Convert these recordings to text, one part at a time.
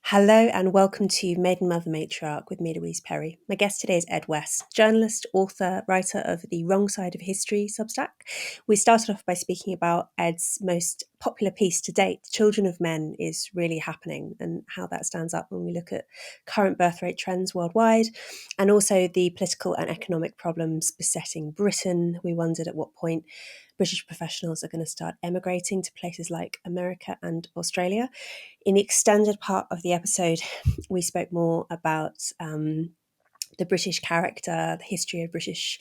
Hello and welcome to Maiden, Mother, Matriarch with me, Louise Perry. My guest today is Ed West, journalist, author, writer of the Wrong Side of History Substack. We started off by speaking about Ed's most popular piece to date, Children of Men is Really Happening, and how that stands up when we look at current birth rate trends worldwide, and also the political and economic problems besetting Britain. We wondered at what point British professionals are going to start emigrating to places like America and Australia. In the extended part of the episode, we spoke more about the British character, the history of British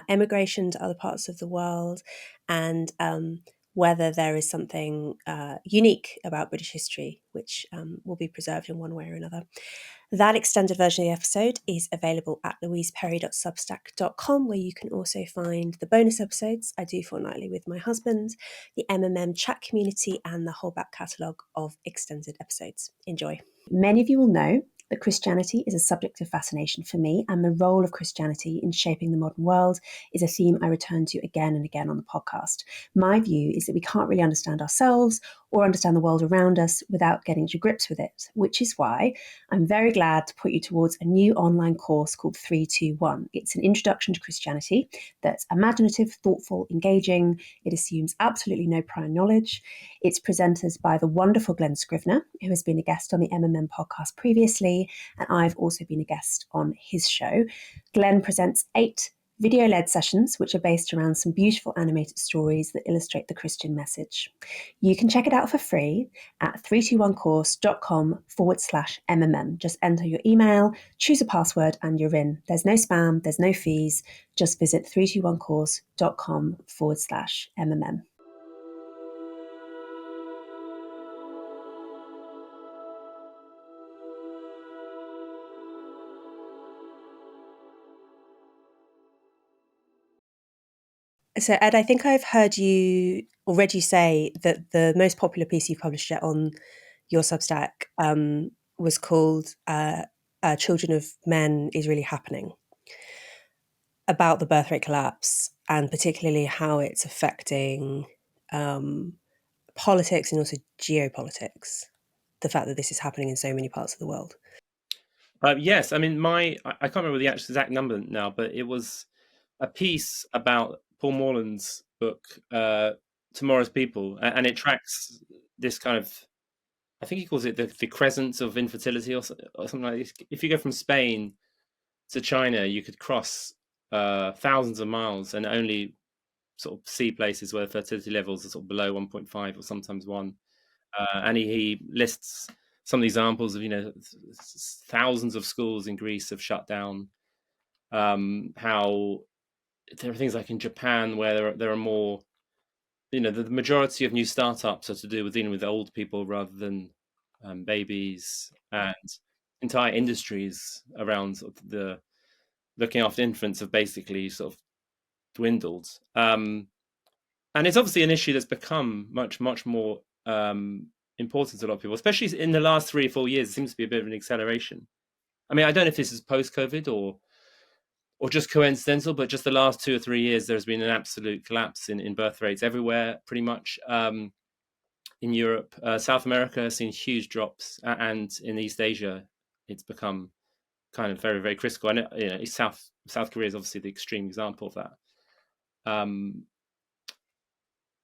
emigration to other parts of the world, and whether there is something unique about British history which will be preserved in one way or another. That extended version of the episode is available at louiseperry.substack.com, where you can also find the bonus episodes I do fortnightly with my husband, the MMM chat community, and the whole back catalogue of extended episodes. Enjoy. Many of you will know that Christianity is a subject of fascination for me, and the role of Christianity in shaping the modern world is a theme I return to again and again on the podcast. My view is that we can't really understand ourselves or understand the world around us without getting to grips with it, which is why I'm very glad to put you towards a new online course called 321. It's an introduction to Christianity that's imaginative, thoughtful, engaging. It assumes absolutely no prior knowledge. It's presented by the wonderful Glenn Scrivener, who has been a guest on the MMM podcast previously, and I've also been a guest on his show. Glenn presents 8 video-led sessions, which are based around some beautiful animated stories that illustrate the Christian message. You can check it out for free at 321course.com/MMM. Just enter your email, choose a password, and you're in. There's no spam, there's no fees. Just visit 321course.com/MMM. So, Ed, I think I've heard you already say that the most popular piece you published yet on your Substack was called Children of Men is Really Happening, about the birth rate collapse and particularly how it's affecting politics and also geopolitics, the fact that this is happening in so many parts of the world. Yes, I mean, I can't remember the exact number now, but it was a piece about Paul Morland's book, Tomorrow's People, and it tracks this kind of, I think he calls it the crescent of infertility or something like this. If you go from Spain to China, you could cross thousands of miles and only sort of see places where fertility levels are sort of below 1.5 or sometimes 1. And he lists some of the examples of, thousands of schools in Greece have shut down. How there are things like in Japan where there are more, the majority of new startups are to do with dealing with old people rather than babies, and entire industries around sort of the looking after infants have basically sort of dwindled. And it's obviously an issue that's become much more important to a lot of people, especially in the last 3 or 4 years. It seems to be a bit of an acceleration. I mean, I don't know if this is post-COVID or just coincidental, but just the last 2 or 3 years, there's been an absolute collapse in birth rates everywhere, pretty much. In Europe, South America has seen huge drops, and in East Asia, it's become kind of very, very critical. And South Korea is obviously the extreme example of that.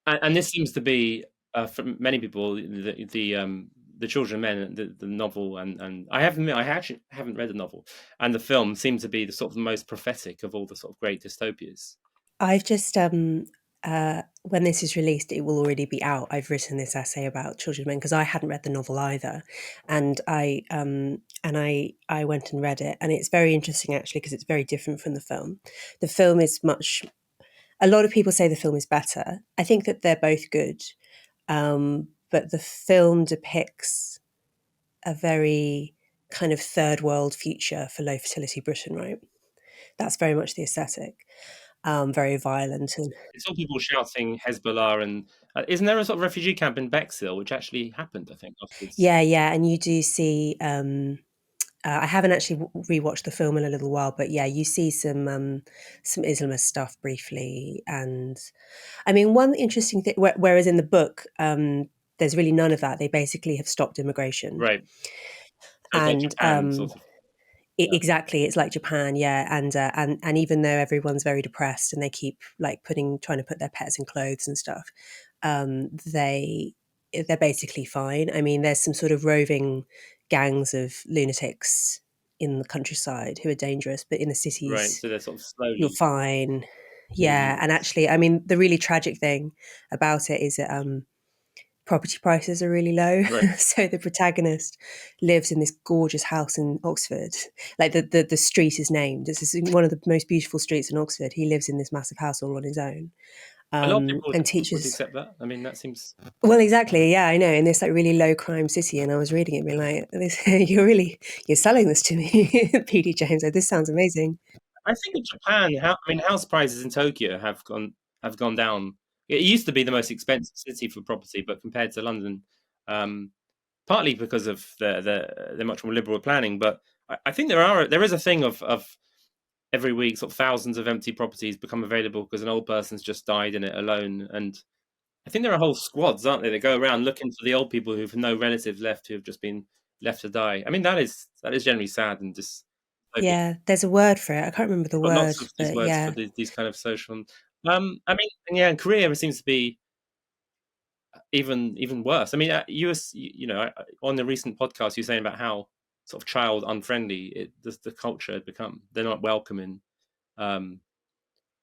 And this seems to be, for many people, the Children of Men, the novel, and I actually haven't read the novel, and the film seem to be the sort of the most prophetic of all the sort of great dystopias. I've just when this is released, it will already be out. I've written this essay about Children of Men because I hadn't read the novel either, and I went and read it, and it's very interesting actually because it's very different from the film. The film is much. A lot of people say the film is better. I think that they're both good, but the film depicts a very kind of third world future for low fertility Britain, right? That's very much the aesthetic. Very violent. And It's all people shouting Hezbollah, and isn't there a sort of refugee camp in Bexhill, which actually happened, I think, afterwards? yeah, and you do see. I haven't actually rewatched the film in a little while, but yeah, you see some Islamist stuff briefly, and I mean, one interesting thing. Whereas in the book, there's really none of that. They basically have stopped immigration, Right. So it's like and Japan, sort of. Yeah. exactly, it's like Japan, yeah, and even though everyone's very depressed and they keep like trying to put their pets in clothes and stuff, they're basically fine. I mean, there's some sort of roving gangs of lunatics in the countryside who are dangerous, but in the Right. cities, So they're sort of you're slowly fine. moving Yeah, and west. actually, I mean, the really tragic thing about it is that property prices are really low. Right. So the protagonist lives in this gorgeous house in Oxford. Like the street is named. This is one of the most beautiful streets in Oxford. He lives in this massive house all on his own, A lot of people and would teaches. accept that. I mean, that seems Well, exactly. Yeah, I know. In this like really low crime city, and I was reading it, being like, this, you're selling this to me, PD James. Like, this sounds amazing. I think in Japan, I mean, house prices in Tokyo have gone down. It used to be the most expensive city for property, but compared to London, um, partly because of the much more liberal planning. But I think there is a thing of every week, sort of thousands of empty properties become available because an old person's just died in it alone. And I think there are whole squads, aren't there, that go around looking for the old people who've no relatives left, who have just been left to die. I mean, that is generally sad and just Yeah, there's a word for it. I can't remember the got word, lots of these but words for yeah, these kind of social. I mean, and yeah, and Korea seems to be even worse. I mean, you know, on the recent podcast, you're saying about how sort of child unfriendly the culture had become. They're not welcoming um,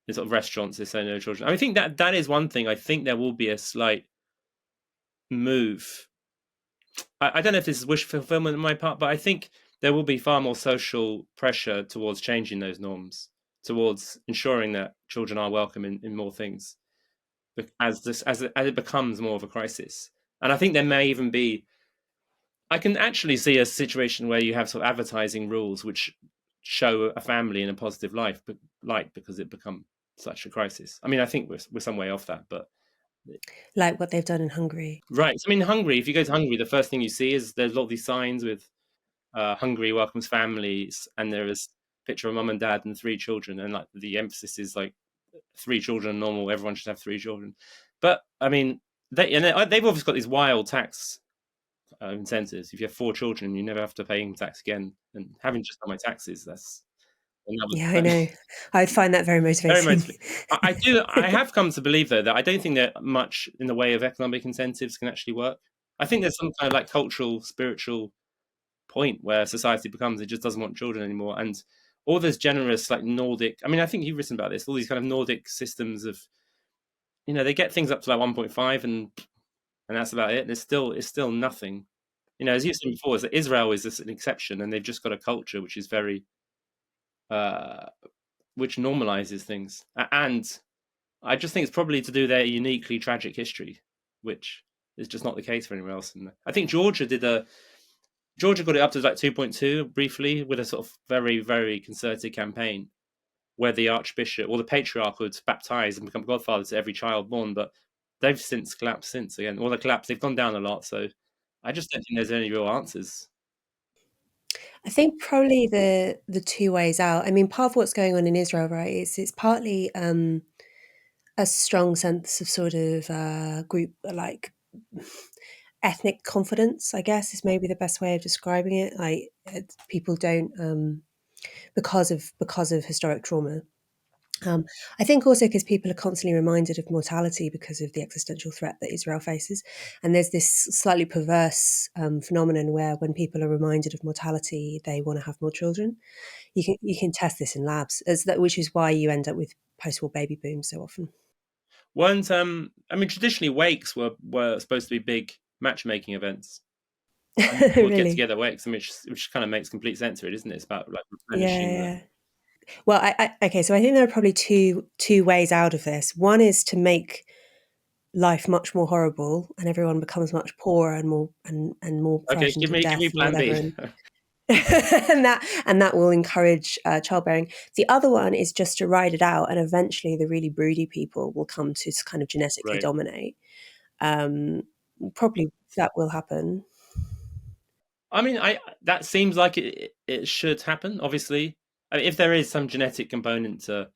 in sort of restaurants. They say no children. I think that is one thing. I think there will be a slight move. I don't know if this is wish fulfillment on my part, but I think there will be far more social pressure towards changing those norms, towards ensuring that children are welcome in more things as it becomes more of a crisis. And I think there may even be. I can actually see a situation where you have sort of advertising rules which show a family in a positive light because it become such a crisis. I mean, I think we're some way off that, but like what they've done in Hungary. right. So, I mean, Hungary. If you go to Hungary, the first thing you see is there's a lot of these signs with Hungary welcomes families, and there is a picture of mum and dad and three children, and like the emphasis is like three children are normal. Everyone should have three children. But I mean, they've obviously got these wild tax incentives. If you have four children, you never have to pay income tax again. And having just done my taxes, that's Yeah, I another know. I'd find that very very motivating. motivating. I do. I have come to believe though that I don't think that much in the way of economic incentives can actually work. I think there's some kind of like cultural, spiritual point where society becomes it just doesn't want children anymore, and all those generous like Nordic. I mean, I think you've written about this. All these kind of Nordic systems of they get things up to like 1.5, and that's about it. It's still nothing. As you said before, is that Israel is an exception, and they've just got a culture which is very uh, which normalizes things, and I just think it's probably to do their uniquely tragic history, which is just not the case for anywhere else. And I think Georgia got it up to like 2.2 briefly with a sort of very, very concerted campaign where the archbishop or the patriarch would baptize and become godfather to every child born. But they've since collapsed since again. Or they collapsed, they've gone down a lot. So I just don't think there's any real answers. I think probably the two ways out. I mean, part of what's going on in Israel, right, is it's partly a strong sense of sort of group like ethnic confidence. I guess is maybe the best way of describing it. Like people don't because of historic trauma. I think also because people are constantly reminded of mortality because of the existential threat that Israel faces, and there's this slightly perverse phenomenon where when people are reminded of mortality, they want to have more children. You can test this in labs, which is why you end up with post-war baby booms so often. Weren't I mean traditionally wakes were supposed to be big matchmaking events. And people would get Really? together at wakes, which kind of makes complete sense to it, isn't it? It's about like Yeah, replenishing the yeah. Well, okay. So I think there are probably two ways out of this. One is to make life much more horrible, and everyone becomes much poorer and more okay, frightened of give me death and plan whatever, B. and and that will encourage childbearing. The other one is just to ride it out, and eventually the really broody people will come to kind of genetically Right. dominate. Um, Probably that will happen. I mean, I that seems like it should happen. Obviously, I mean, if there is some genetic component to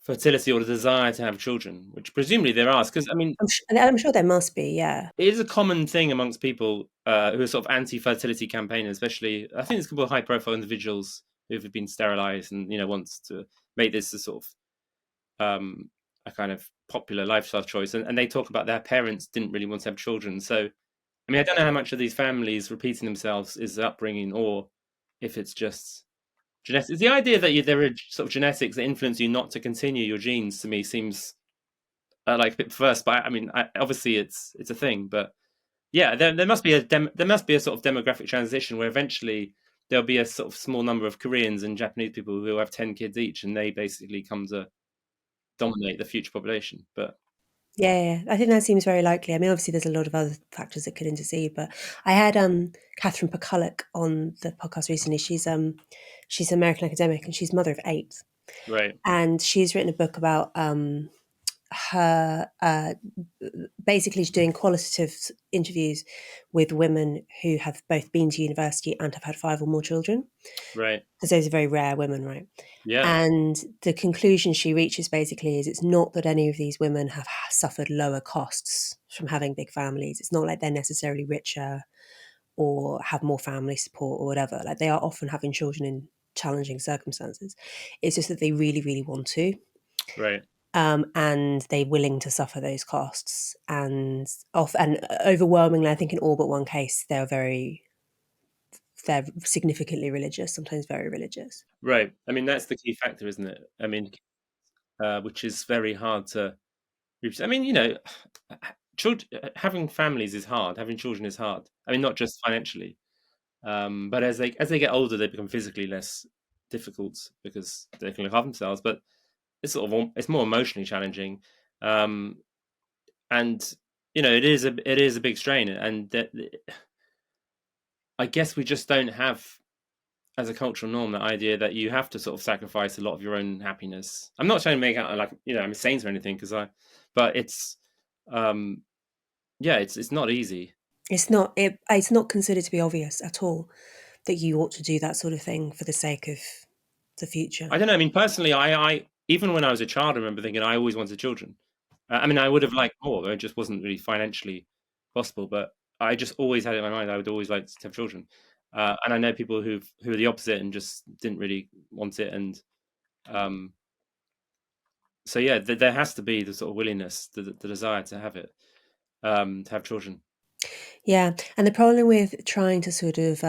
fertility or the desire to have children, which presumably there are. Because I mean, I'm sure there must be, yeah. it is a common thing amongst people who are sort of anti-fertility campaigners, especially I think it's a couple of high-profile individuals who have been sterilized and wants to make this a sort of a kind of popular lifestyle choice, and they talk about their parents didn't really want to have children. So I mean, I don't know how much of these families repeating themselves is upbringing, or if it's just genetics. The idea that there are sort of genetics that influence you not to continue your genes to me seems like a bit perverse. But I mean, obviously it's a thing. But yeah, there must be there must be a sort of demographic transition where eventually there'll be a sort of small number of Koreans and Japanese people who have 10 kids each, and they basically come to dominate the future population. But Yeah, I think that seems very likely. I mean, obviously, there's a lot of other factors that could intercede, but I had Catherine Pakulak on the podcast recently. She's an American academic and she's mother of 8, right, and she's written a book about her basically doing qualitative interviews with women who have both been to university and have had 5 or more children, right, because those are very rare women, right? yeah, And the conclusion she reaches basically is it's not that any of these women have suffered lower costs from having big families. It's not like they're necessarily richer or have more family support or whatever. Like, they are often having children in challenging circumstances. It's just that they really, really want to. right. And they're willing to suffer those costs. And overwhelmingly, I think in all but one case, they're significantly religious, sometimes very religious. Right. I mean, that's the key factor, isn't it? I mean, which is very hard to reach. I mean, children having families is hard. Having children is hard. I mean, not just financially, but as they get older, they become physically less difficult because they can look after themselves. But it's more emotionally challenging, um, and it is a big strain. And I guess we just don't have as a cultural norm that idea that you have to sort of sacrifice a lot of your own happiness. I'm not trying to make out like I'm a saint or anything but um, yeah, it's not easy. It's not considered to be obvious at all that you ought to do that sort of thing for the sake of the future. I don't know. I mean, personally, I even when I was a child, I remember thinking I always wanted children. I mean, I would have liked more, but it just wasn't really financially possible. But I just always had it in my mind I would always like to have children. And I know people who are the opposite and just didn't really want it. And um, so yeah, there has to be the sort of willingness, the desire to have it, to have children. Yeah, and the problem with trying to sort of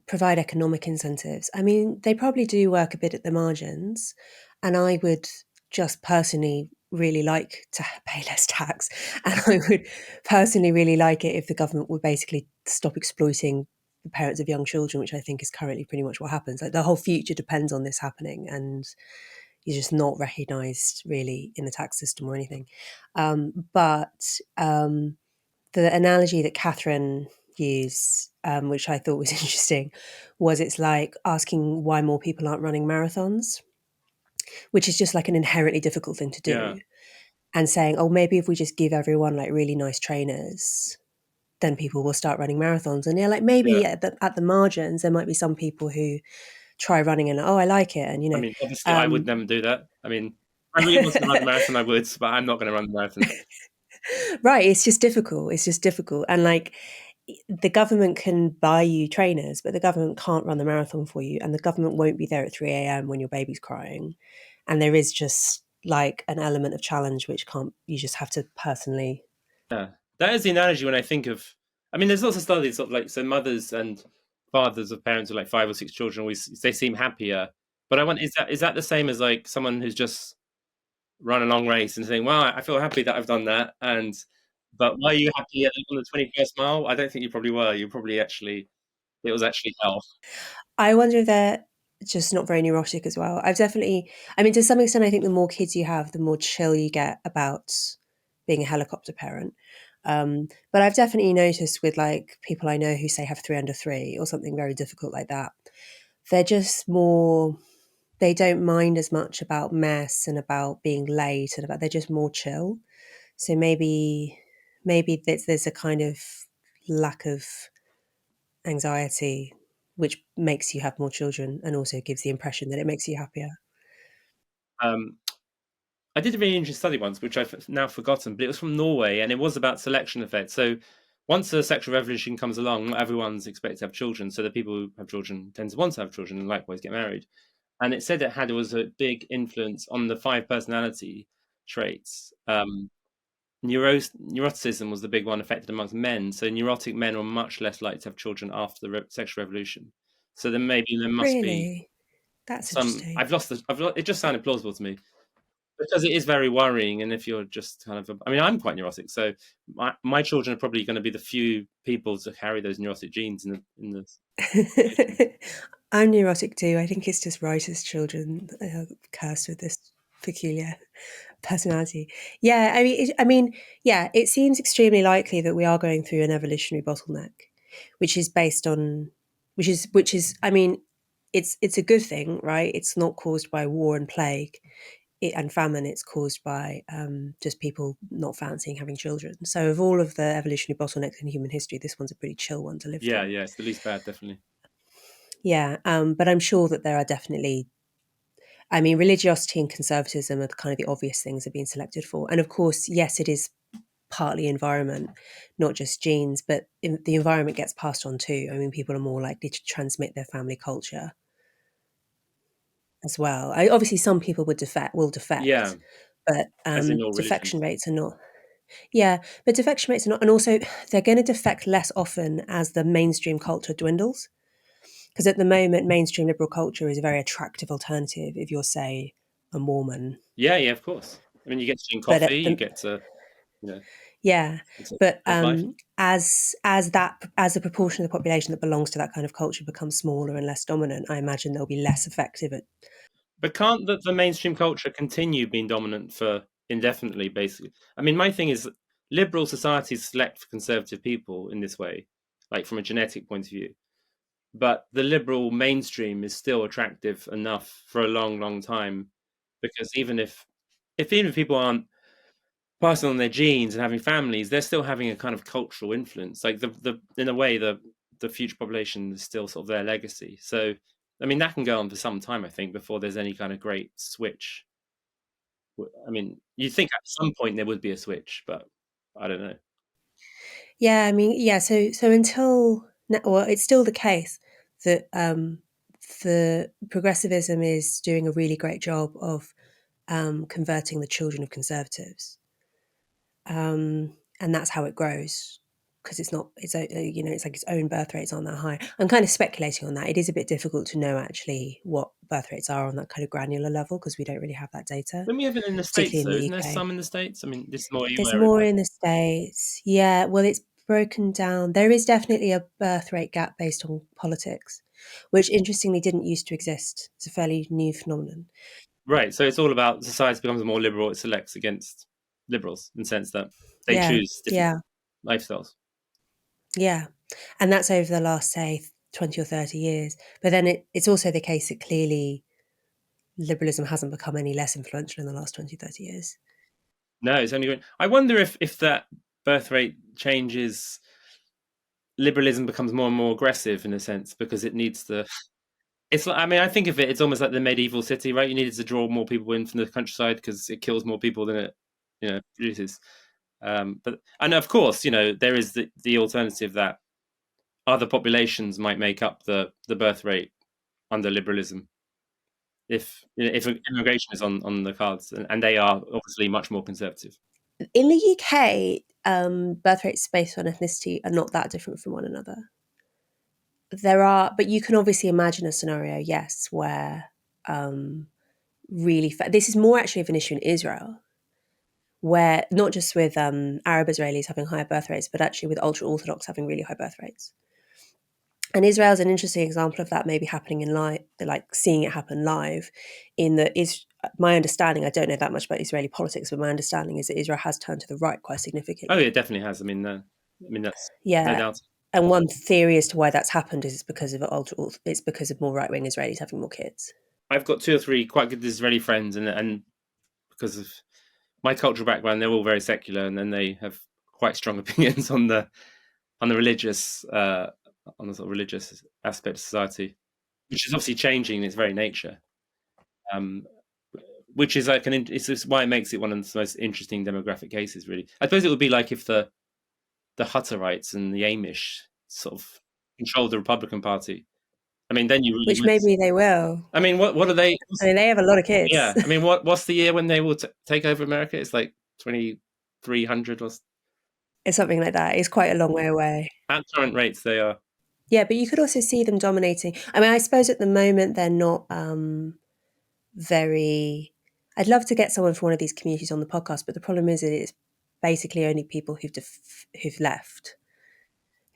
provide economic incentives, I mean, they probably do work a bit at the margins, and I would just personally really like to pay less tax, and I would personally really like it if the government would basically stop exploiting the parents of young children, which I think is currently pretty much what happens. Like, the whole future depends on this happening, and you're just not recognised really in the tax system or anything. But the analogy that Catherine used, which I thought was interesting, was it's like asking why more people aren't running marathons, which is just like an inherently difficult thing to Yeah, do, and saying, oh, maybe if we just give everyone like really nice trainers, then people will start running marathons. And yeah, like yeah. maybe at the margins, there might be some people who try running and, oh, I like it. And, I mean, obviously, I would um, never do that. I mean, if I really wanted to run the marathon, I would, but I'm not going to run the marathon. right. It's just difficult. It's just difficult. And like, the government can buy you trainers, but the government can't run the marathon for you. And the government won't be there at 3 a.m. when your baby's crying. And there is just like an element of challenge, which you just have to personally. Yeah, that is the analogy when I think of. I mean, there's lots of studies sort of like so mothers and fathers of parents with like 5 or 6 children always they seem happier. But I want is that the same as like someone who's just run a long race and saying, "Well, I feel happy that I've done that," and but were you happy on the 21st mile? I don't think you probably were. You probably actually it was actually hell. I wonder if they're just not very neurotic as well. I mean, to some extent, I think the more kids you have, the more chill you get about being a helicopter parent. But I've definitely noticed with like people I know who say have 3 under 3 or something very difficult like that, they're just more, they don't mind as much about mess and about being late and about, they're just more chill. So maybe there's a kind of lack of anxiety, which makes you have more children and also gives the impression that it makes you happier. I did a really interesting study once, which I've now forgotten, but it was from Norway, and it was about selection effects. So once the sexual revolution comes along, not everyone's expected to have children. So the people who have children tend to want to have children and likewise get married. And it said it was a big influence on the 5 personality traits. Neuroticism was the big one affected amongst men. So neurotic men were much less likely to have children after the sexual revolution. So then maybe there must be Really? That's some. interesting. It just sounded plausible to me because it is very worrying. And if you're just kind of, I mean, I'm quite neurotic, so my children are probably going to be the few people to carry those neurotic genes in the population. I'm neurotic too. I think it's just writers' children cursed with this peculiar personality. Yeah, yeah, it seems extremely likely that we are going through an evolutionary bottleneck, which is based on, which is, I mean, it's a good thing, right? It's not caused by war and plague and famine. It's caused by just people not fancying having children. So, of all of the evolutionary bottlenecks in human history, this one's a pretty chill one to live Yeah, through. yeah, it's the least bad, definitely. Yeah, but I'm sure that there are definitely, I mean, religiosity and conservatism are kind of the obvious things that are being selected for. And of course, yes, it is partly environment, not just genes, but the environment gets passed on too. I mean, people are more likely to transmit their family culture as well. Obviously, some people will Yeah, defect, but as in all defection religions. rates are not. Yeah, but defection rates are not, and also they're going to defect less often as the mainstream culture dwindles. Because at the moment, mainstream liberal culture is a very attractive alternative if you're, say, a Mormon. Yeah, yeah, of course. I mean, you get to drink But coffee, at you the get to, you know, Yeah, it's a but way of life. as the proportion of the population that belongs to that kind of culture becomes smaller and less dominant, I imagine they'll be less effective at. But can't the mainstream culture continue being dominant for indefinitely, basically? I mean, my thing is liberal societies select for conservative people in this way, like from a genetic point of view. But the liberal mainstream is still attractive enough for a long, long time, because even if people aren't passing on their genes and having families, they're still having a kind of cultural influence. Like the in a way the future population is still sort of their legacy. So I mean that can go on for some time, I think, before there's any kind of great switch. I mean, you'd think at some point there would be a switch, but I don't know. Yeah, I mean, yeah. So well, it's still the case that the progressivism is doing a really great job of converting the children of conservatives, and that's how it grows. Because it's not, it's like its own birth rates aren't that high. I'm kind of speculating on that. It is a bit difficult to know actually what birth rates are on that kind of granular level because we don't really have that data, Then we have it in the States, particularly in though, the isn't there UK. some in the States? I mean, this is more your There's area. more in the States. Yeah, well, it's broken down. There is definitely a birth rate gap based on politics, which interestingly didn't used to exist. It's a fairly new phenomenon. Right. So it's all about society becomes more liberal, it selects against liberals in the sense that they Yeah, choose different yeah, lifestyles. yeah. And that's over the last, say, 20 or 30 years. But then it's also the case that clearly liberalism hasn't become any less influential in the last 20, 30 years. No, it's only going. I wonder if that birth rate changes, liberalism becomes more and more aggressive in a sense because it needs to. It's like, I mean, I think of it. It's almost like the medieval city, right? You needed to draw more people in from the countryside because it kills more people than it, produces. But and of course, there is the alternative that other populations might make up the birth rate under liberalism if immigration is on the cards, and they are obviously much more conservative. In the UK, birth rates based on ethnicity are not that different from one another. There are, but you can obviously imagine a scenario, yes, where um, this is more actually of an issue in Israel, where not just with Arab Israelis having higher birth rates, but actually with ultra Orthodox having really high birth rates. And Israel is an interesting example of that, maybe happening in live, like seeing it happen live. In that is my understanding. I don't know that much about Israeli politics, but my understanding is that Israel has turned to the right quite Oh, significantly. it definitely has. I mean that's no Yeah, doubt. and one theory as to why that's happened is it's because of more right wing Israelis having more kids. I've got two or three quite good Israeli friends, and because of my cultural background, they're all very secular, and then they have quite strong opinions on the religious on the sort of religious aspect of society, which is obviously changing in its very nature. Um, which is like it's why it makes it one of the most interesting demographic cases, really. I suppose it would be like if the Hutterites and the Amish sort of controlled the Republican Party. I mean, then you really Which would. maybe they will. I mean, what are they? I mean, they have a lot of kids. Yeah, I mean, what's the year when they will take over America? It's like 2300 or It's something like that. It's quite a long way away. at current rates they are. Yeah, but you could also see them dominating. I mean, I suppose at the moment they're not very. I'd love to get someone from one of these communities on the podcast, but the problem is it's basically only people who've left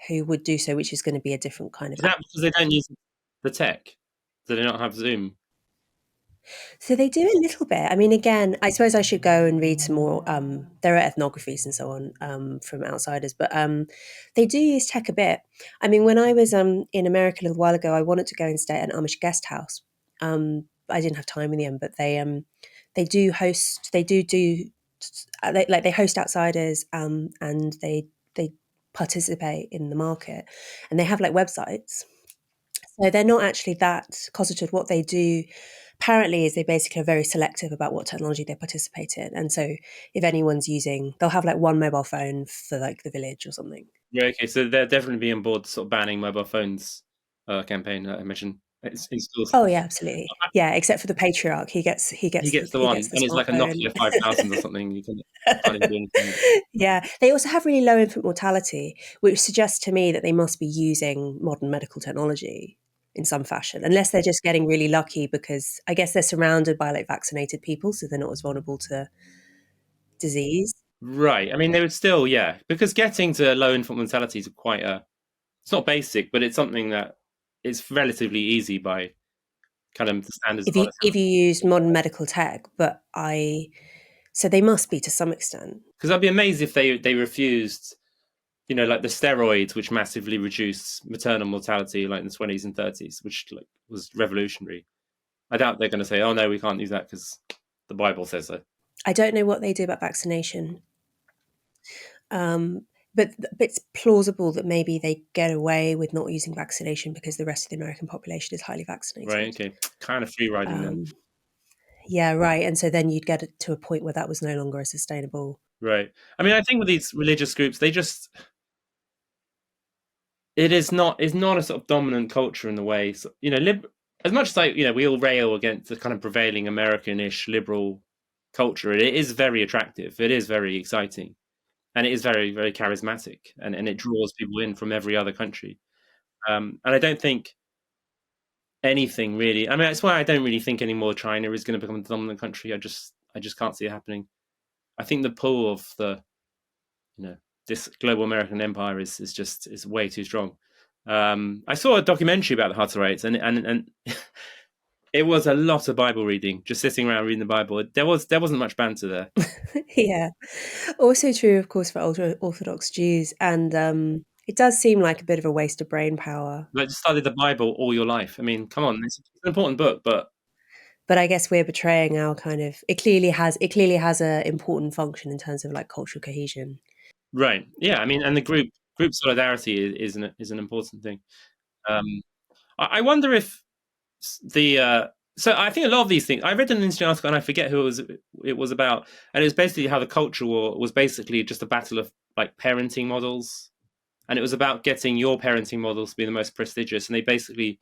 who would do so, which is going to be a different kind of. Is that because they don't use the tech? Do they not have Zoom? So they do a little bit. I mean, again, I suppose I should go and read some more. There are ethnographies and so on from outsiders, but they do use tech a bit. I mean, when I was in America a little while ago, I wanted to go and stay at an Amish guest house. I didn't have time in the end, but they do host. They host outsiders, and they participate in the market, and they have like websites. So they're not actually that cosseted. What they do apparently is they basically are very selective about what technology they participate in. And so if anyone's using, they'll have like one mobile phone for like the village or something. Yeah, okay, so they're definitely be on board sort of banning mobile phones campaign. I imagine it's schools. Oh yeah, absolutely. Yeah, except for the patriarch, he gets He gets the one, and it's like a Nokia 5000 or something. You can't even do anything. Yeah, they also have really low infant mortality, which suggests to me that they must be using modern medical technology in some fashion, unless they're just getting really lucky because I guess they're surrounded by like vaccinated people, so they're not as vulnerable to disease. Right. I mean, they would still, yeah, because getting to low infant mortality is quite it's not basic, but it's something that is relatively easy by kind of the standards of If you use modern medical tech, but so they must be to some extent. Because I'd be amazed if they refused, like the steroids, which massively reduced maternal mortality, like in the 20s and 30s, which like was revolutionary. I doubt they're going to say, "Oh no, we can't use that because the Bible says so." I don't know what they do about vaccination, but it's plausible that maybe they get away with not using vaccination because the rest of the American population is highly vaccinated. Right. Okay. Kind of free riding then. Yeah. Right. And so then you'd get it to a point where that was no longer a sustainable. Right. I mean, I think with these religious groups, it's not a sort of dominant culture in the way, as much as we all rail against the kind of prevailing American-ish liberal culture, it is very attractive. It is very exciting, and it is very, very charismatic, and it draws people in from every other country. And I don't think anything really. I mean, that's why I don't really think anymore China is going to become the dominant country. I just can't see it happening. I think the pull of this global American empire is way too strong. I saw a documentary about the Hutterites, and it was a lot of Bible reading, just sitting around reading the Bible. There wasn't much banter there. Yeah. Also true, of course, for ultra Orthodox Jews, and it does seem like a bit of a waste of brain power. Like, just study the Bible all your life. I mean, come on, it's an important book, but I guess we're betraying our kind of. It clearly has a important function in terms of like cultural cohesion. right, yeah. I mean, and the group solidarity is an important thing. I wonder if so I think a lot of these things. I read an interesting article, and I forget who it was about, and it was basically how the culture war was basically just a battle of like parenting models, and it was about getting your parenting models to be the most prestigious, and they basically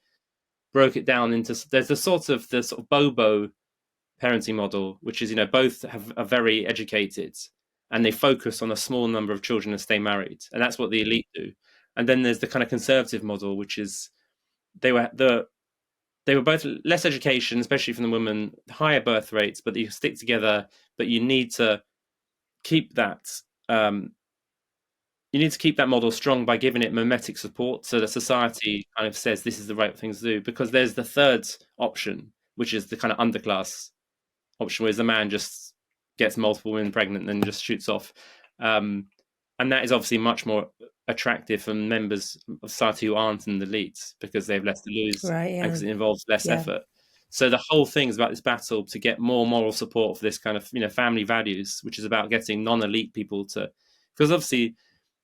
broke it down into there's the sort of Bobo parenting model, which is both are very educated and they focus on a small number of children and stay married, and that's what the elite do. And then there's the kind of conservative model, which is they were both less education, especially from the women, higher birth rates, but you stick together, but you need to keep that model strong by giving it mimetic support, so that society kind of says this is the right thing to do. Because there's the third option, which is the kind of underclass option, where the man just gets multiple women pregnant and then just shoots off, and that is obviously much more attractive for members of society who aren't in the elites because they have less to lose, right? Yeah. Because it involves less effort. So the whole thing is about this battle to get more moral support for this kind of family values, which is about getting non-elite people to, because obviously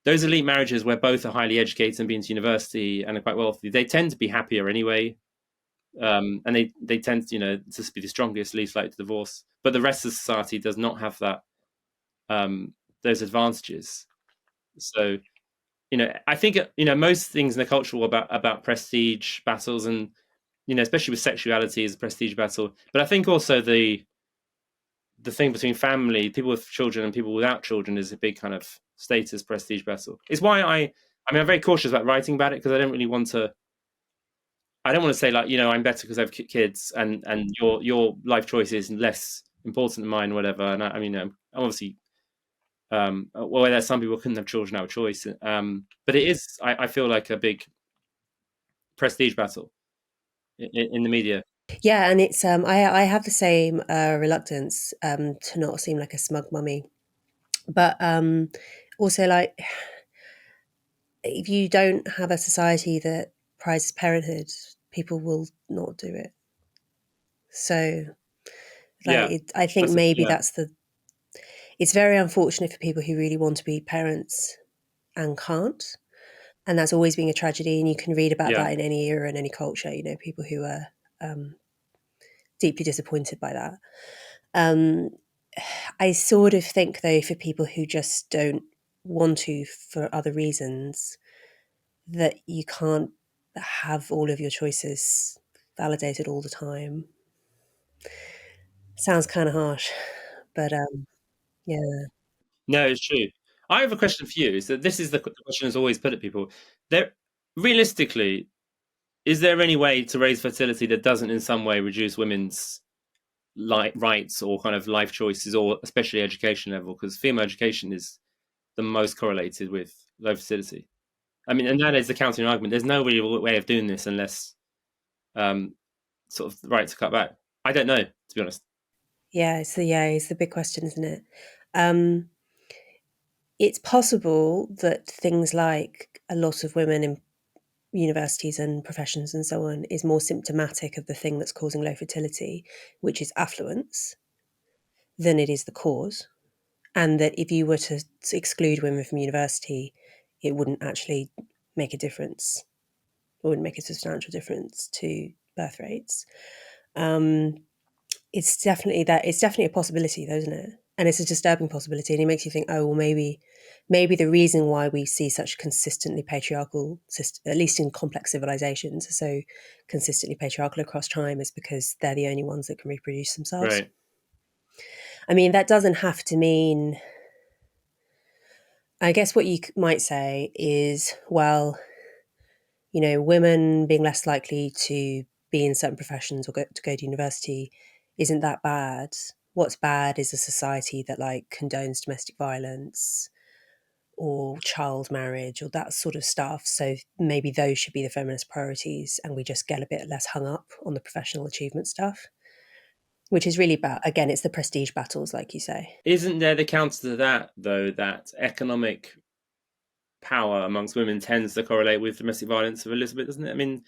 those elite marriages where both are highly educated and been to university and are quite wealthy, they tend to be happier anyway. and they tend to, to be the strongest, least likely to divorce. But the rest of society does not have that those advantages. So I think most things in the culture were about prestige battles, and especially with sexuality is a prestige battle. But I think also the thing between family, people with children and people without children, is a big kind of status prestige battle. It's why I'm very cautious about writing about it, because I don't really want to. I don't want to say like I'm better because I have kids, and your life choice is less important than mine, or whatever. And I mean, obviously, well, there's some people couldn't have children, have a choice. But it is, I feel like a big prestige battle in the media. Yeah, and it's I have the same reluctance to not seem like a smug mummy, but also like if you don't have a society that prizes parenthood, people will not do it. So like Yeah, I think that's maybe yeah, that's the. It's very unfortunate for people who really want to be parents and can't, and that's always been a tragedy. And you can read about yeah. that in any era and any culture. People who are deeply disappointed by that. Um, I sort of think, though, for people who just don't want to for other reasons, that you can't have all of your choices validated all the time. Sounds kind of harsh, but yeah. No, it's true. I have a question for you. So this is the question that's always put at people. There, realistically, is there any way to raise fertility that doesn't in some way reduce women's rights or kind of life choices, or especially education level? Because female education is the most correlated with low fertility. I mean, and that is the counting argument. There's no real way of doing this unless um, sort of the right to cut back. I don't know, to be honest. It's the big question, isn't it? Um, it's possible that things like a lot of women in universities and professions and so on is more symptomatic of the thing that's causing low fertility, which is affluence, than it is the cause. And that if you were to exclude women from university, it wouldn't actually make a difference. It wouldn't make a substantial difference to birth rates. Um, it's definitely that. It's definitely a possibility, though, isn't it? And it's a disturbing possibility, and it makes you think, oh, well, maybe the reason why we see such consistently patriarchal, at least in complex civilizations, so consistently patriarchal across time, is because they're the only ones that can reproduce themselves. Right. I mean, that doesn't have to mean. I guess what you might say is, well, women being less likely to be in certain professions or to go to university isn't that bad. What's bad is a society that like condones domestic violence or child marriage or that sort of stuff. So maybe those should be the feminist priorities, and we just get a bit less hung up on the professional achievement stuff, which is really about, again, it's the prestige battles, like you say. Isn't there the counter to that, though, that economic power amongst women tends to correlate with domestic violence of Elizabeth, doesn't it? I mean,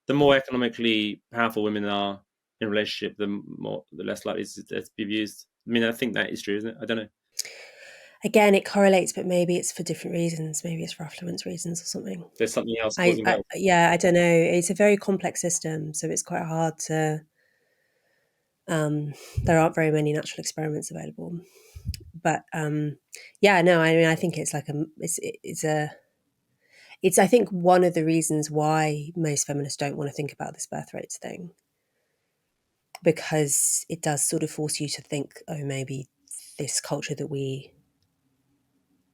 the more economically powerful women are in a relationship, the less likely to be abused. I mean, I think that is true, isn't it? I don't know. Again, it correlates, but maybe it's for different reasons. Maybe it's for affluence reasons or something. There's something else causing both. Yeah, I don't know. It's a very complex system, so it's quite hard to. There aren't very many natural experiments available, but yeah, no, I mean, I think it's like it's I think one of the reasons why most feminists don't want to think about this birth rates thing, because it does sort of force you to think, oh, maybe this culture that we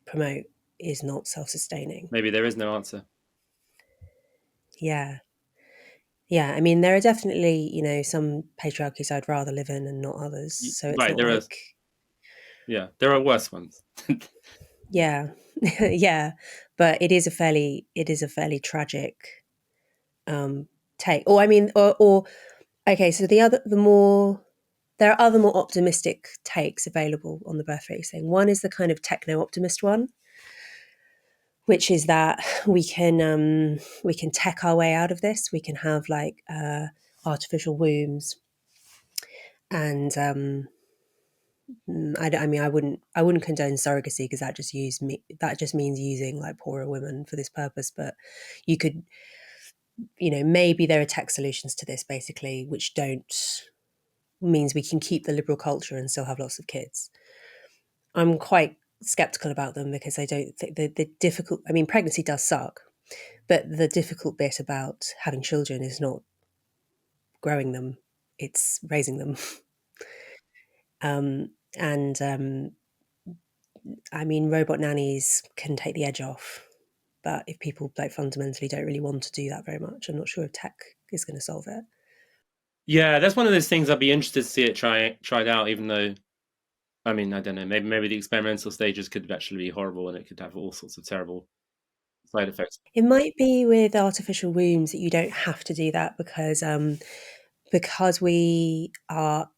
promote is not self-sustaining. Maybe there is no answer. Yeah. Yeah, I mean, there are definitely, some patriarchies I'd rather live in and not others. So it's Right, not like, there are worse ones. yeah, yeah, but it is a fairly tragic take. Or I mean, or okay, so there are other more optimistic takes available on the birth rate thing. One is the kind of techno optimist one, which is that we can tech our way out of this. We can have like artificial wombs and I mean, I wouldn't condone surrogacy because that just means using like poorer women for this purpose. But you could maybe there are tech solutions to this basically, which means we can keep the liberal culture and still have lots of kids. I'm quite skeptical about them because I don't think the difficult, I mean, pregnancy does suck, but the difficult bit about having children is not growing them, it's raising them. And I mean, robot nannies can take the edge off, but if people like fundamentally don't really want to do that very much, I'm not sure if tech is going to solve it. Yeah, that's one of those things I'd be interested to see it tried out, even though, I mean, I don't know, maybe the experimental stages could actually be horrible and it could have all sorts of terrible side effects. It might be with artificial wombs that you don't have to do that because we are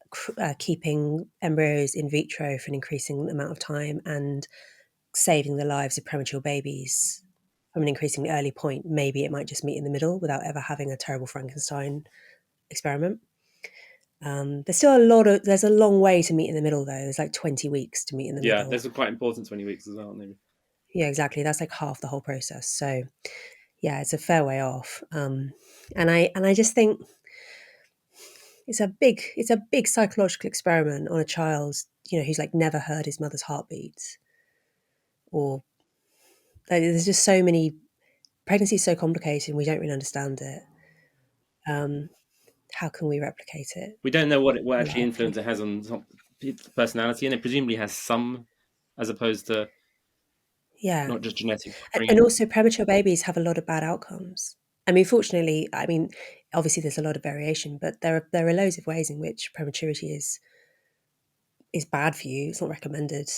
keeping embryos in vitro for an increasing amount of time and saving the lives of premature babies from an increasingly early point. Maybe it might just meet in the middle without ever having a terrible Frankenstein experiment. There's a long way to meet in the middle though. There's like 20 weeks to meet in the Yeah, middle. there's a quite important 20 weeks as well, maybe. Yeah, exactly. That's like half the whole process. So yeah, it's a fair way off. And I just think it's a big psychological experiment on a child, who's like never heard his mother's heartbeat, or like, there's just so many. Pregnancy is so complicated, we don't really understand it. How can we replicate it We don't know what actually reliably? influence it has on people's personality, and it presumably has some, as opposed to Yeah, not just genetic and upbringing. also premature babies have a lot of bad outcomes. I mean, fortunately, obviously there's a lot of variation, but there are loads of ways in which prematurity is bad for you. It's not recommended.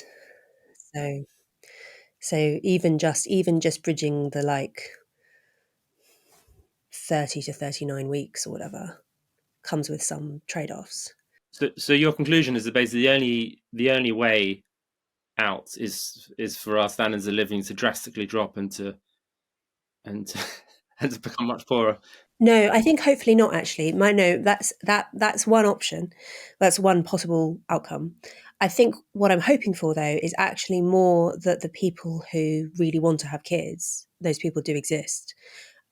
So even just bridging the like 30 to 39 weeks or whatever comes with some trade-offs. So your conclusion is that basically the only way out is for our standards of living to drastically drop and and to become much poorer. No, I think hopefully not actually. No, that's one option. That's one possible outcome. I think what I'm hoping for though is actually more that the people who really want to have kids, those people do exist,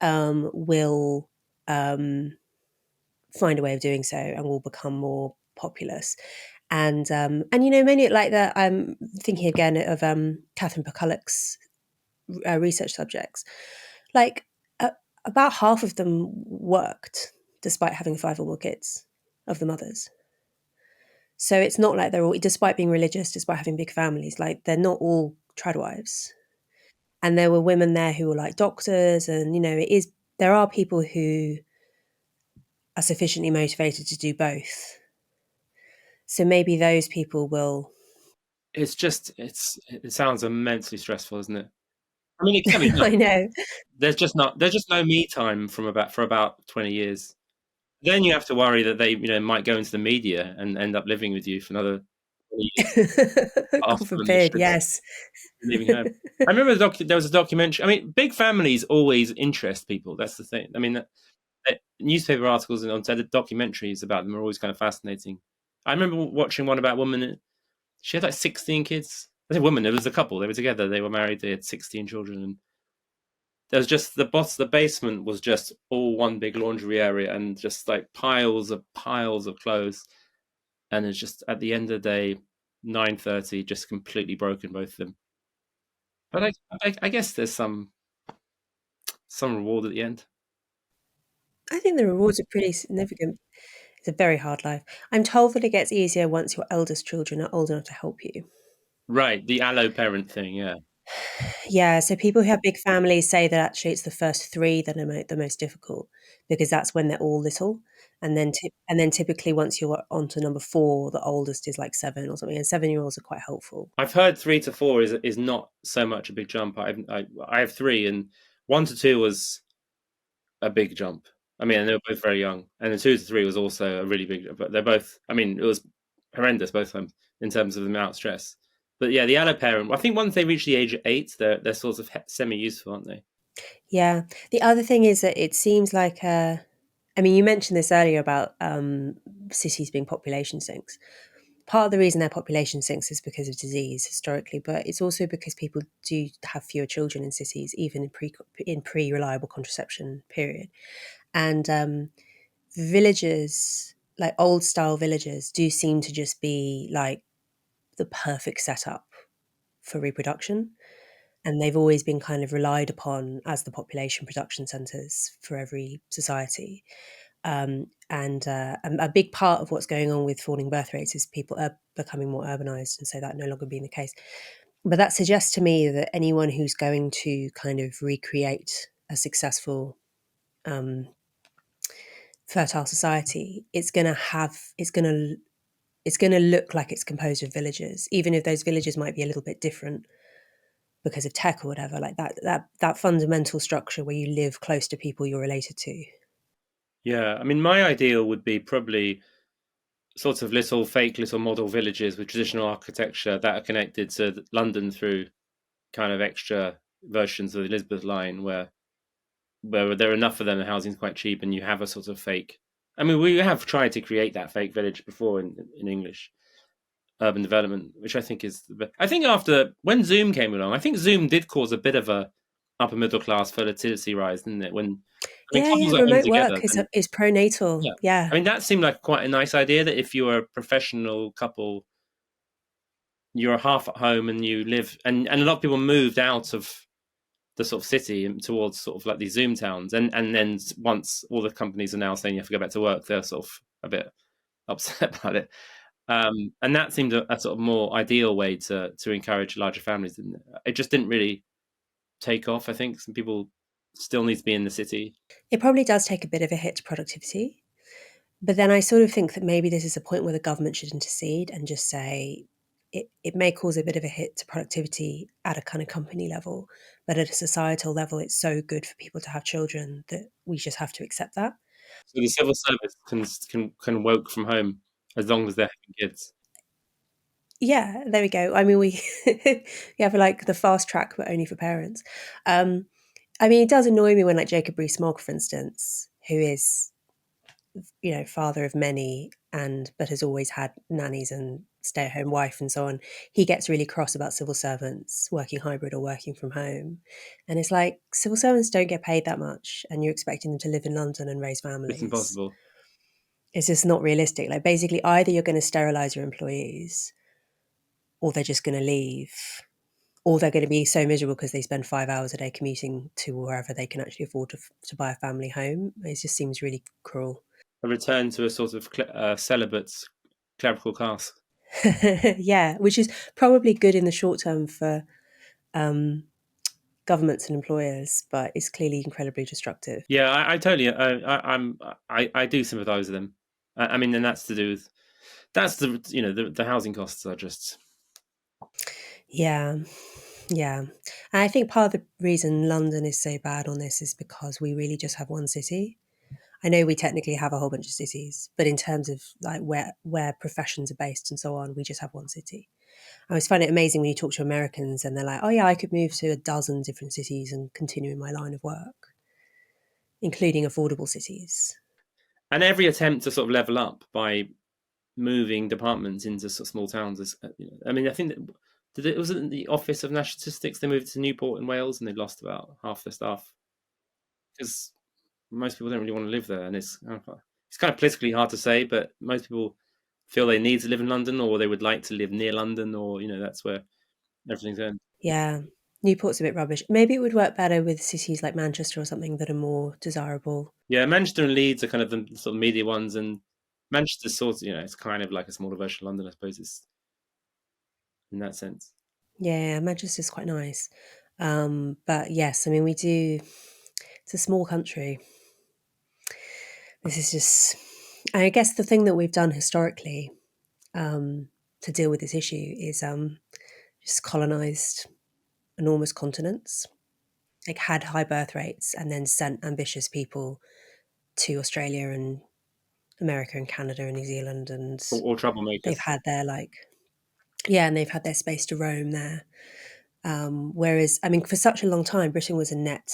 will find a way of doing so and will become more populous. And many like that. I'm thinking again of Catherine McCulloch's research subjects. Like uh, about half of them worked despite having five or more kids of the mothers. So it's not like they're all, despite being religious, despite having big families, like they're not all tradwives. And there were women there who were like doctors, and there are people who are sufficiently motivated to do both. So maybe those people will. It sounds immensely stressful, isn't it? I mean, it can be I done. know. There's just no me time for about 20 years. Then you have to worry that they might go into the media and end up living with you for another 20 years God after when they forbid, should yes. be leaving home. I remember there was a documentary. I mean, big families always interest people. That's the thing. I mean, newspaper articles and on documentaries about them are always kind of fascinating. I remember watching one about a woman. She had like 16 kids. I say woman, it was a couple. They were together. They were married. They had 16 children, and there was just the basement was just all one big laundry area, and just like piles of clothes. And it's just at the end of the day, 9:30, just completely broken, both of them. But I guess there's some reward at the end. I think the rewards are pretty significant. It's a very hard life. I'm told that it gets easier once your eldest children are old enough to help you. Right, the allo parent thing. Yeah, Yeah, so people who have big families say that actually it's the first three that are the most difficult because that's when they're all little, and then typically once you're on to number four, the oldest is like seven or something, and 7-year-olds are quite helpful. I've heard 3 to 4 is not so much a big jump. I have three, and 1 to 2 was a big jump. I mean, and they were both very young, and the 2 to 3 was also a really big jump. But they're both. I mean, it was horrendous both times in terms of the amount of stress. But yeah, the allo parent. I think once they reach the age of 8, they're sort of semi-useful, aren't they? Yeah. The other thing is that it seems like I mean, you mentioned this earlier about cities being population sinks. part of the reason their population sinks is because of disease historically, but it's also because people do have fewer children in cities, even in pre-reliable contraception period. And villages, like old style villages, do seem to just be like the perfect setup for reproduction. And they've always been kind of relied upon as the population production centres for every society. A big part of what's going on with falling birth rates is people are becoming more urbanised, and so that no longer being the case. But that suggests to me that anyone who's going to kind of recreate a successful fertile society, it's going to look like it's composed of villages, even if those villages might be a little bit different because of tech or whatever. Like that fundamental structure where you live close to people you're related to. Yeah, I mean, my ideal would be probably sort of little model villages with traditional architecture that are connected to London through kind of extra versions of the Elizabeth line, where there are enough of them, the housing's quite cheap, and you have a sort of fake. I mean, we have tried to create that fake village before in English urban development, which I think is. I think after when Zoom came along, I think Zoom did cause a bit of a upper middle class fertility rise, didn't it? When I mean, Yeah, couples are home remote together, work is then is pronatal. yeah. Yeah. I mean, that seemed like quite a nice idea that if you're a professional couple, you're half at home and you live, and a lot of people moved out of the sort of city and towards sort of like these Zoom towns, and then once all the companies are now saying you have to go back to work, they're sort of a bit upset about it. And that seemed a sort of more ideal way to encourage larger families. Didn't it? It just didn't really take off. I think some people still need to be in the city. It probably does take a bit of a hit to productivity. But then I sort of think that maybe this is a point where the government should intercede and just say it may cause a bit of a hit to productivity at a kind of company level, but at a societal level, it's so good for people to have children that we just have to accept that. So the civil service can work from home as long as they're having kids. Yeah, there we go. I mean, we we have like the fast track, but only for parents. Um, I mean, it does annoy me when like Jacob Rees-Mogg, for instance, who is father of many and but has always had nannies and stay-at-home wife and so on, he gets really cross about civil servants working hybrid or working from home. And it's like civil servants don't get paid that much and you're expecting them to live in London and raise It's families. impossible. It's just not realistic. Like basically either you're going to sterilize your employees or they're just going to leave, or they're going to be so miserable because they spend 5 hours a day commuting to wherever they can actually afford to buy a family home. It just seems really cruel. A return to a sort of celibate's clerical caste. Yeah, which is probably good in the short term for um, governments and employers, but it's clearly incredibly destructive. Yeah, I totally. I do sympathise with them. I mean, and that's to do with the housing costs are just. Yeah, yeah. And I think part of the reason London is so bad on this is because we really just have one city. I know we technically have a whole bunch of cities, but in terms of like where professions are based and so on, we just have one city. I always find it amazing when you talk to Americans and they're like, "Oh yeah, I could move to a dozen different cities and continue in my line of work, including affordable cities." And every attempt to sort of level up by moving departments into sort of small towns is. I mean, I think that was it the Office of National Statistics. They moved to Newport in Wales and they lost about half their staff because most people don't really want to live there, and it's kind of politically hard to say, but most people feel they need to live in London or they would like to live near London, or that's where everything's going. Yeah, Newport's a bit rubbish. Maybe it would work better with cities like Manchester or something that are more desirable. Yeah, Manchester and Leeds are kind of the sort of media ones, and Manchester's sort of it's kind of like a smaller version of London, I suppose. It's in that sense. Yeah, Manchester's quite nice. But yes, I mean, we do, it's a small country. This is just, I guess the thing that we've done historically to deal with this issue is just colonized enormous continents, like had high birth rates and then sent ambitious people to Australia and America and Canada and New Zealand, and Or they've troublemakers. had their like, yeah, and they've had their space to roam there. Whereas, I mean, for such a long time, Britain was a net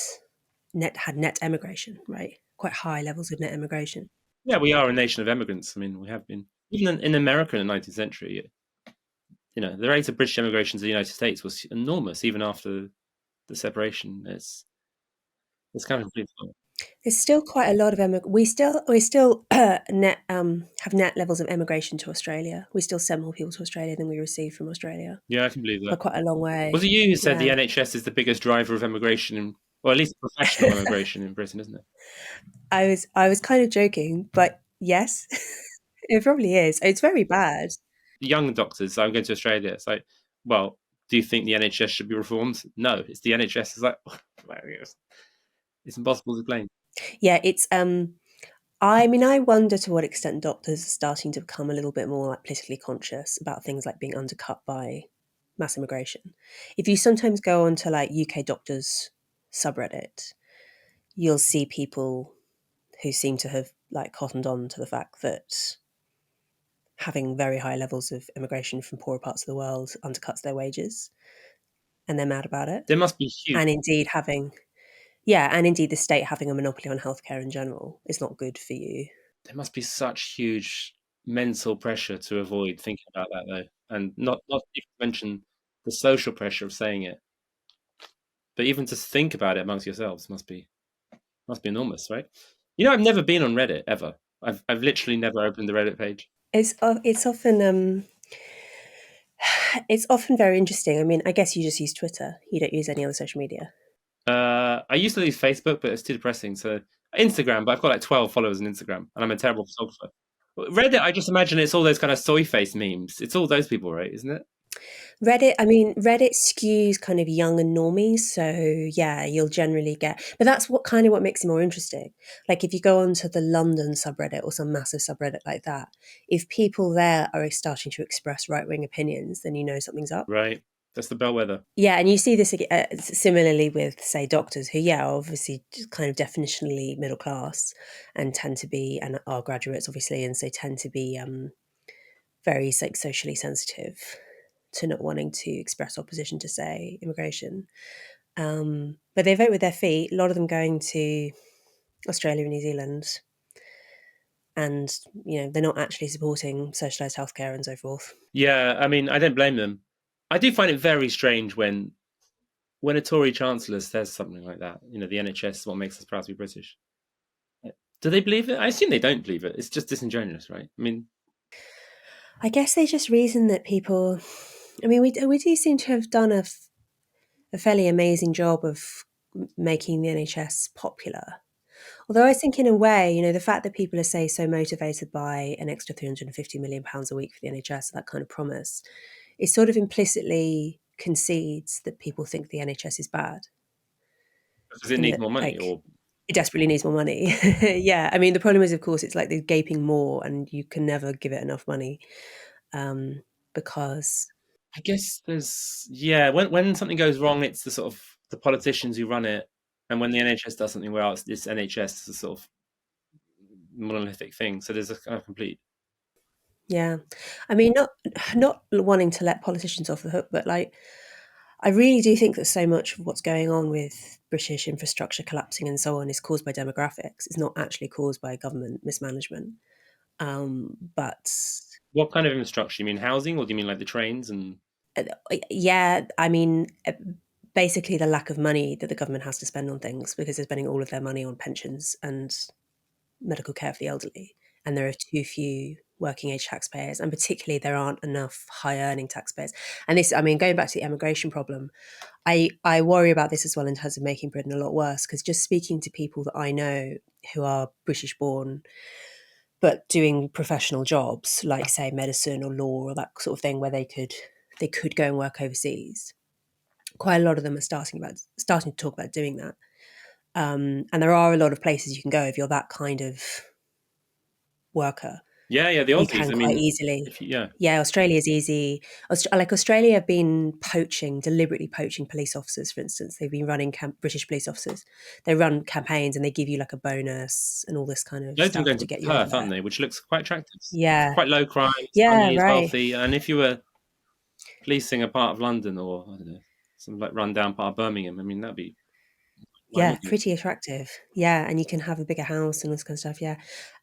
emigration, right? Quite high levels of net emigration. Yeah, we are a nation of immigrants. I mean, we have been. even in America in the 19th century, the rate of British immigration to the United States was enormous, even after the separation. It's kind of completely fine. There's still quite a lot of we still net have net levels of immigration to Australia. We still send more people to Australia than we receive from Australia Yeah, I can believe by that. quite a long Was way. it you who said the Yeah. NHS is the biggest driver of immigration, or at least professional immigration in Britain, isn't it? I was kind of joking, but yes, it probably is. It's very bad. Young doctors, I'm going to Australia. It's like, well, do you think the NHS should be reformed? No, it's the NHS. It's like, it's impossible to explain. Yeah, it's I mean, I wonder to what extent doctors are starting to become a little bit more like politically conscious about things like being undercut by mass immigration. If you sometimes go onto like UK doctors subreddit, you'll see people who seem to have like cottoned on to the fact that having very high levels of immigration from poorer parts of the world undercuts their wages, and they're mad about it. There must be huge. And indeed, and indeed, the state having a monopoly on healthcare in general is not good for you. There must be such huge mental pressure to avoid thinking about that, though, and not even to mention the social pressure of saying it, but even to think about it amongst yourselves must be enormous, right? I've never been on Reddit ever. I've literally never opened the Reddit page. It's often very interesting. I mean, I guess you just use Twitter. You don't use any other social media. I used to use Facebook, but it's too depressing. So Instagram, but I've got like 12 followers on Instagram, and I'm a terrible photographer. Reddit, I just imagine it's all those kind of soy face memes. It's all those people, right? Isn't it? Reddit skews kind of young and normies, so yeah, you'll generally get. But that's what makes it more interesting. Like if you go onto the London subreddit or some massive subreddit like that, if people there are starting to express right wing opinions, then you know something's up. Right. That's the bellwether. Yeah, and you see this similarly with, say, doctors who, yeah, are obviously just kind of definitionally middle class and tend to be, and are graduates, obviously, and so tend to be very like socially sensitive to not wanting to express opposition to, say, immigration. But they vote with their feet. A lot of them going to Australia and New Zealand, and they're not actually supporting socialised healthcare and so forth. Yeah, I mean, I don't blame them. I do find it very strange when a Tory chancellor says something like that. The NHS is what makes us proud to be British. Do they believe it? I assume they don't believe it. It's just disingenuous, right? I mean, I guess they just reason that people. I mean, we do seem to have done a fairly amazing job of making the NHS popular. Although I think in a way, the fact that people are, say, so motivated by an extra £350 million a week for the NHS, that kind of promise, it sort of implicitly concedes that people think the NHS is bad, because it and needs that more money, like or it desperately needs more money. Yeah, I mean the problem is, of course, it's like they're gaping more, and you can never give it enough money um, because I guess there's when something goes wrong, it's the sort of the politicians who run it, and when the NHS does something well, it's this NHS is a sort of monolithic thing. So there's a kind of complete. yeah, I mean not wanting to let politicians off the hook, but like I really do think that so much of what's going on with British infrastructure collapsing and so on is caused by demographics. It's not actually caused by government mismanagement. But What kind of infrastructure? You mean housing, or do you mean like the trains and? yeah, I mean, basically the lack of money that the government has to spend on things because they're spending all of their money on pensions and medical care for the elderly. And there are too few working age taxpayers, and particularly there aren't enough high earning taxpayers. And this, I mean, going back to the immigration problem, I worry about this as well in terms of making Britain a lot worse, because just speaking to people that I know who are British born but doing professional jobs like, say, medicine or law or that sort of thing where they could go and work overseas, quite a lot of them are starting to talk about doing that. And there are a lot of places you can go if you're that kind of worker. Yeah, the You Aussies. can I quite mean, easily. if you, yeah, Yeah, Australia is easy. Like Australia have been deliberately poaching police officers, for instance. They've been running British police officers. They run campaigns and they give you like a bonus and all this kind of loads of them stuff going to to get you over Perth, aren't there. they? Which looks quite attractive. It's Yeah. quite low crime, Yeah, sunny, it's right. wealthy, and if you were policing a part of London, or I don't know, some like rundown part of Birmingham, I mean that'd be Yeah, mind-boggling. pretty attractive. Yeah, and you can have a bigger house and all this kind of stuff. Yeah.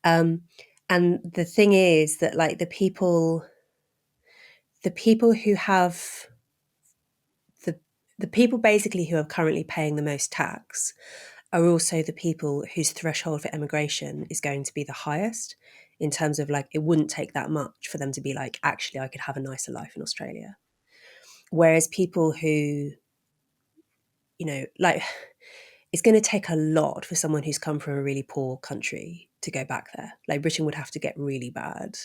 Um, And the thing is that like the people who have the people basically who are currently paying the most tax are also the people whose threshold for emigration is going to be the highest, in terms of like, it wouldn't take that much for them to be like, actually, I could have a nicer life in Australia. Whereas people who, like, it's going to take a lot for someone who's come from a really poor country to go back there. Like, Britain would have to get really bad.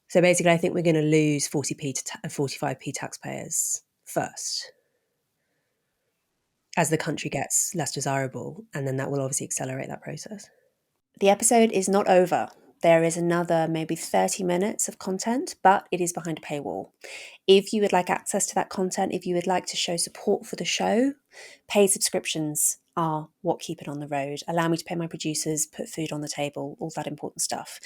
So basically, I think we're going to lose 40p to 45p taxpayers first, as the country gets less desirable, and then that will obviously accelerate that process. The episode is not over. There is another maybe 30 minutes of content, but it is behind a paywall. If you would like access to that content, if you would like to show support for the show, paid subscriptions are what keep it on the road. Allow me to pay my producers, put food on the table, all that important stuff.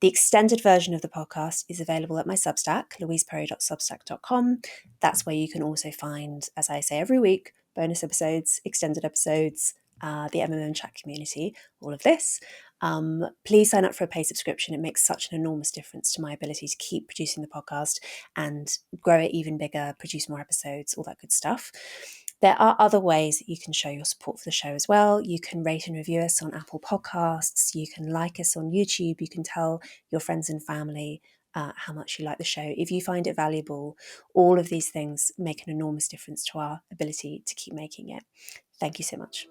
The extended version of the podcast is available at my Substack, louiseperry.substack.com. That's where you can also find, as I say every week, bonus episodes, extended episodes, the MMM chat community, all of this. Please sign up for a paid subscription. It makes such an enormous difference to my ability to keep producing the podcast and grow it even bigger, produce more episodes, all that good stuff. There are other ways that you can show your support for the show as well. You can rate and review us on Apple Podcasts. You can like us on YouTube. You can tell your friends and family how much you like the show. If you find it valuable, all of these things make an enormous difference to our ability to keep making it. Thank you so much.